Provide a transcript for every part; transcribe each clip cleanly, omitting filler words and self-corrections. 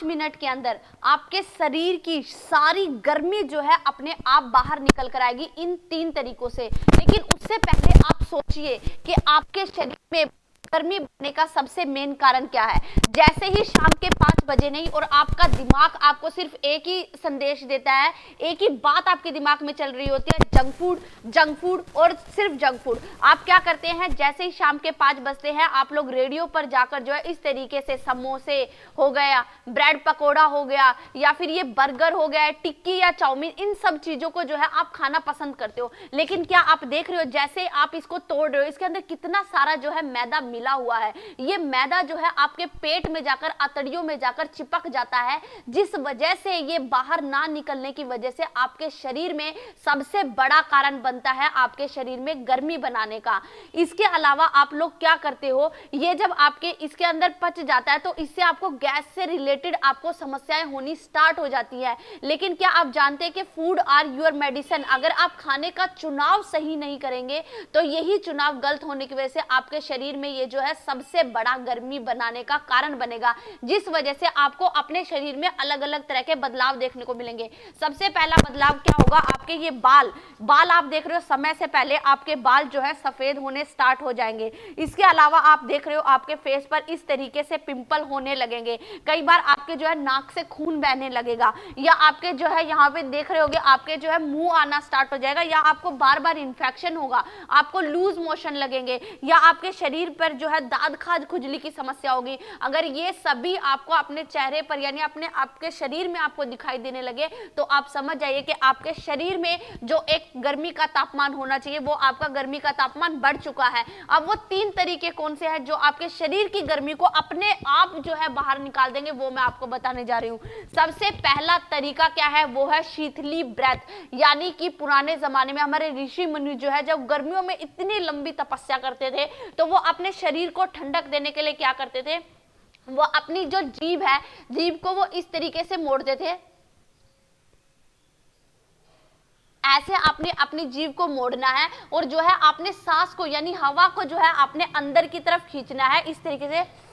Minute के अंदर आपके शरीर की सारी गर्मी जो है अपने आप बाहर निकल कर आएगी इन 3 तरीकों से। लेकिन उससे पहले आप सोचिए कि आपके शरीर में गर्मी बढ़ने का सबसे मेन कारण क्या है। जैसे ही शाम के 5 बजे नहीं और आपका दिमाग आपको सिर्फ एक ही संदेश देता है, एक ही बात आपके दिमाग में चल रही होती है, जंक फूड, जंक फूड और सिर्फ जंक फूड। आप क्या करते हैं, जैसे ही शाम के 5 बजते हैं आप लोग रेडियो पर जाकर जो है इस तरीके से समोसे हो गया, ब्रेड पकोड़ा हो गया, या फिर ये बर्गर हो गया, टिक्की या चाउमीन, इन सब चीजों को जो है आप खाना पसंद करते हो। लेकिन क्या आप देख रहे हो जैसे आप इसको तोड़ रहे हो, इसके अंदर कितना सारा जो है मैदा मिला हुआ है। ये मैदा जो है आपके पेट में जाकर, आंतड़ियों में जाकर चिपक जाता है, जिस वजह से ये बाहर ना निकलने की वजह से आपके शरीर में सबसे बड़ा कारण बनता है आपके शरीर में गर्मी बनाने का। इसके अलावा आप लोग क्या करते हो, ये जब आपके इसके अंदर पच जाता है तो इससे आपको गैस से रिलेटेड आपको समस्याएं होनी स्टार्ट हो जाती है। लेकिन क्या आप जानते हैं कि फूड आर योर मेडिसिन। अगर आप खाने का चुनाव सही नहीं करेंगे तो यही चुनाव गलत होने की वजह से आपके शरीर में ये जो है सबसे बड़ा गर्मी बनाने का कारण बनेगा, जिस वजह से आपको अपने शरीर में अलग अलग तरह के बदलाव देखने को मिलेंगे। सबसे पहला बदलाव क्या होगा, आपके ये बाल आप देख रहे हो समय से पहले आपके बाल जो है सफेद होने स्टार्ट हो जाएंगे। इसके अलावा आप देख रहे हो आपके फेस पर इस तरीके से पिंपल होने लगेंगे। कई बार आपके जो है नाक से खून बहने लगेगा, या आपके जो है यहाँ पे देख रहे होगे आपके जो है मुंह आना स्टार्ट हो जाएगा, या आपको बार बार इन्फेक्शन होगा, आपको लूज मोशन लगेंगे, या आपके शरीर पर जो है दाद खाज खुजली की समस्या होगी। अगर ये सभी आपको अपने चेहरे पर यानी अपने आपके शरीर में आपको दिखाई देने लगे तो आप समझ जाइए कि आपके शरीर में जो एक गर्मी का तापमान होना चाहिए वो आपका गर्मी का तापमान बढ़ चुका है। अब वो 3 तरीके कौन से हैं जो आपके शरीर की गर्मी को अपने आप जो है बाहर निकाल देंगे, वो मैं आपको बताने जा रही हूँ। सबसे पहला तरीका क्या है, वो है शीतली ब्रेथ। यानी कि पुराने जमाने में हमारे ऋषि मुनि जो है जब गर्मियों में इतनी लंबी तपस्या करते थे तो वो अपने शरीर को ठंडक देने के लिए क्या करते थे, वो अपनी जो जीभ है, जीभ को वो इस तरीके से मोड़ते थे, ऐसे आपने अपनी जीभ को मोड़ना है और जो है आपने सांस को यानी हवा को जो है आपने अंदर की तरफ खींचना है इस तरीके से।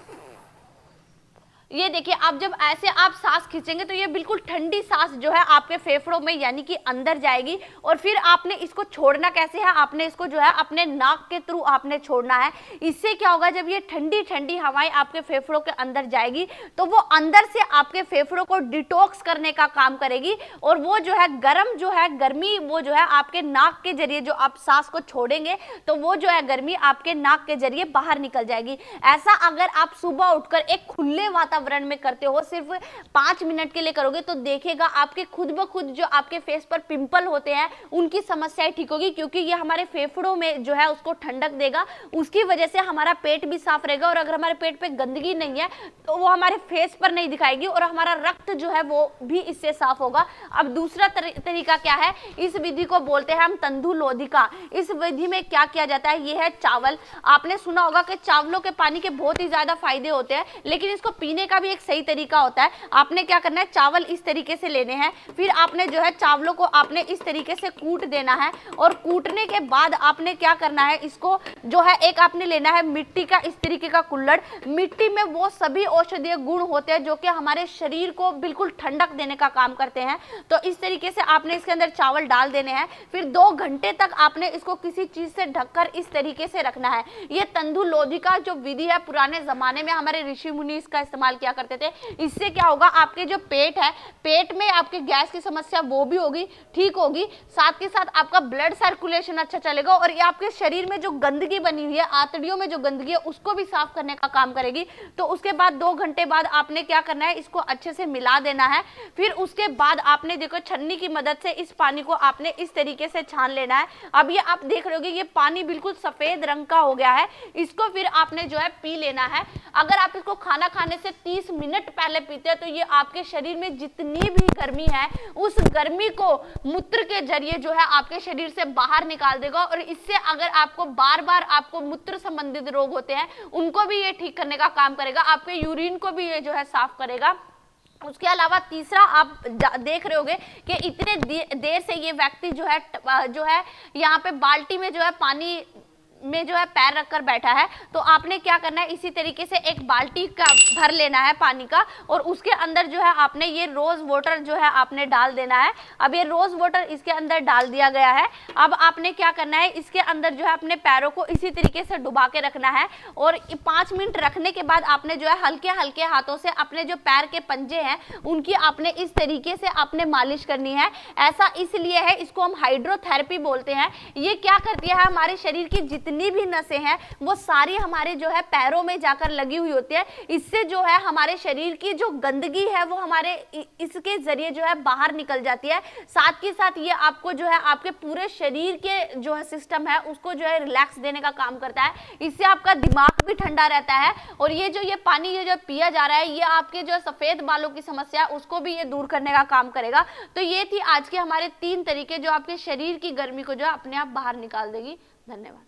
ये देखिए, आप जब ऐसे आप सांस खींचेंगे तो ये बिल्कुल ठंडी सांस जो है आपके फेफड़ों में यानी कि अंदर जाएगी, और फिर आपने इसको छोड़ना कैसे है, आपने इसको जो है अपने नाक के थ्रू आपने छोड़ना है। इससे क्या होगा, जब ये ठंडी ठंडी हवाएं आपके फेफड़ों के अंदर जाएगी तो वो अंदर से आपके फेफड़ों को डिटॉक्स करने का काम करेगी, और वो जो है गर्म जो है गर्मी वो जो है आपके नाक के जरिए जो आप सांस को छोड़ेंगे तो वो जो है गर्मी आपके नाक के जरिए बाहर निकल जाएगी। ऐसा अगर आप सुबह उठकर एक खुले वातावरण में करते हो, सिर्फ 5 मिनट के लिए करोगे तो देखेगा आपके खुद ब खुद जो आपके फेस पर पिंपल होते हैं उनकी समस्याएं ठीक होगी, क्योंकि ये हमारे फेफड़ों में जो है उसको ठंडक देगा। उसकी वजह से हमारा पेट भी साफ रहेगा, और अगर हमारे पेट पे गंदगी नहीं है तो वो हमारे फेस पर नहीं दिखाएगी, और हमारा रक्त जो है वो भी इससे साफ होगा। अब दूसरा तरीका क्या है, इस विधि को बोलते हैं हम तंदु लोधिका। इस विधि में क्या किया जाता है, ये है चावल। आपने सुना होगा कि चावलों के पानी के बहुत ही ज्यादा फायदे होते हैं, लेकिन इसको पीने का भी एक सही तरीका होता है। आपने क्या करना है, चावल इस तरीके से लेने हैं, फिर आपने जो है चावलों को आपने इस तरीके से कूट देना है, और कूटने के बाद आपने क्या करना है, इसको जो है एक आपने लेना है मिट्टी का इस तरीके का कुल्हड़। मिट्टी में वो सभी औषधीय गुण होते हैं जो कि हमारे शरीर को बिल्कुल ठंडक देने का काम करते हैं। तो इस तरीके से आपने इसके अंदर चावल डाल देने हैं, फिर 2 घंटे तक आपने इसको किसी चीज से ढककर इस तरीके से रखना है। ये तंदु लोधिका जो विधि है, पुराने जमाने में हमारे ऋषि मुनि इसका इस्तेमाल किया करते थे। इससे क्या होगा, आपके जो पेट है, पेट में आपके गैस की समस्या वो भी होगी, ठीक होगी, साथ के साथ आपका ब्लड सर्कुलेशन अच्छा चलेगा, और ये आपके शरीर में जो गंदगी बनी हुई है, आंतड़ियों में जो गंदगी है उसको भी साफ करने का काम करेगी। तो उसके बाद 2 घंटे बाद आपने क्या करना है, इसको अच्छे से मिला देना है। फिर उसके बाद आपने देखो छन्नी की मदद से इस पानी को आपने इस तरीके से छान लेना है। अब ये आप देख रहे होगे ये पानी बिल्कुल सफेद रंग का हो गया है। इसको फिर आपने जो है पी लेना है। अगर आप इसको खाना खाने से 30 मिनट पहले पीते हैं तो ये आपके शरीर में जितनी भी गर्मी है उस गर्मी को मूत्र के जरिए जो है आपके शरीर से बाहर निकाल देगा, और इससे अगर आपको बार बार आपको मूत्र संबंधित रोग होते हैं उनको भी ये ठीक करने का काम करेगा, आपके यूरिन को भी ये जो है साफ करेगा। उसके अलावा तीसरा आप देख रहे होगे कि इतने देर से ये व्यक्ति जो है यहाँ पे बाल्टी में जो है पानी में जो है पैर रखकर बैठा है, तो आपने क्या करना है, इसी तरीके से एक बाल्टी का भर लेना है पानी का, और उसके अंदर जो है आपने ये रोज वाटर जो है आपने डाल देना है। अब ये रोज वाटर इसके अंदर डाल दिया गया है। अब आपने क्या करना है, इसके अंदर जो है अपने पैरों को इसी तरीके से डुबा के रखना है, और 5 मिनट रखने के बाद आपने जो है हल्के हल्के हाथों से अपने जो पैर के पंजे हैं उनकी आपने इस तरीके से आपने मालिश करनी है। ऐसा इसलिए है, इसको हम हाइड्रोथेरेपी बोलते हैं। ये क्या करती है, हमारे शरीर की जितनी भी नसें हैं वो सारी हमारे जो है पैरों में जाकर लगी हुई होती है। इससे जो है हमारे शरीर की जो गंदगी है वो हमारे इसके जरिए जो है बाहर निकल जाती है। साथ ही साथ ये आपको जो है आपके पूरे शरीर के जो है सिस्टम है उसको जो है रिलैक्स देने का काम करता है। इससे आपका दिमाग भी ठंडा रहता है, और ये जो पानी ये जो पिया जा रहा है ये आपके जो सफेद बालों की समस्या है उसको भी ये दूर करने का काम करेगा। तो ये थी आज के हमारे 3 तरीके जो आपके शरीर की गर्मी को जो है अपने आप बाहर निकाल देगी। धन्यवाद।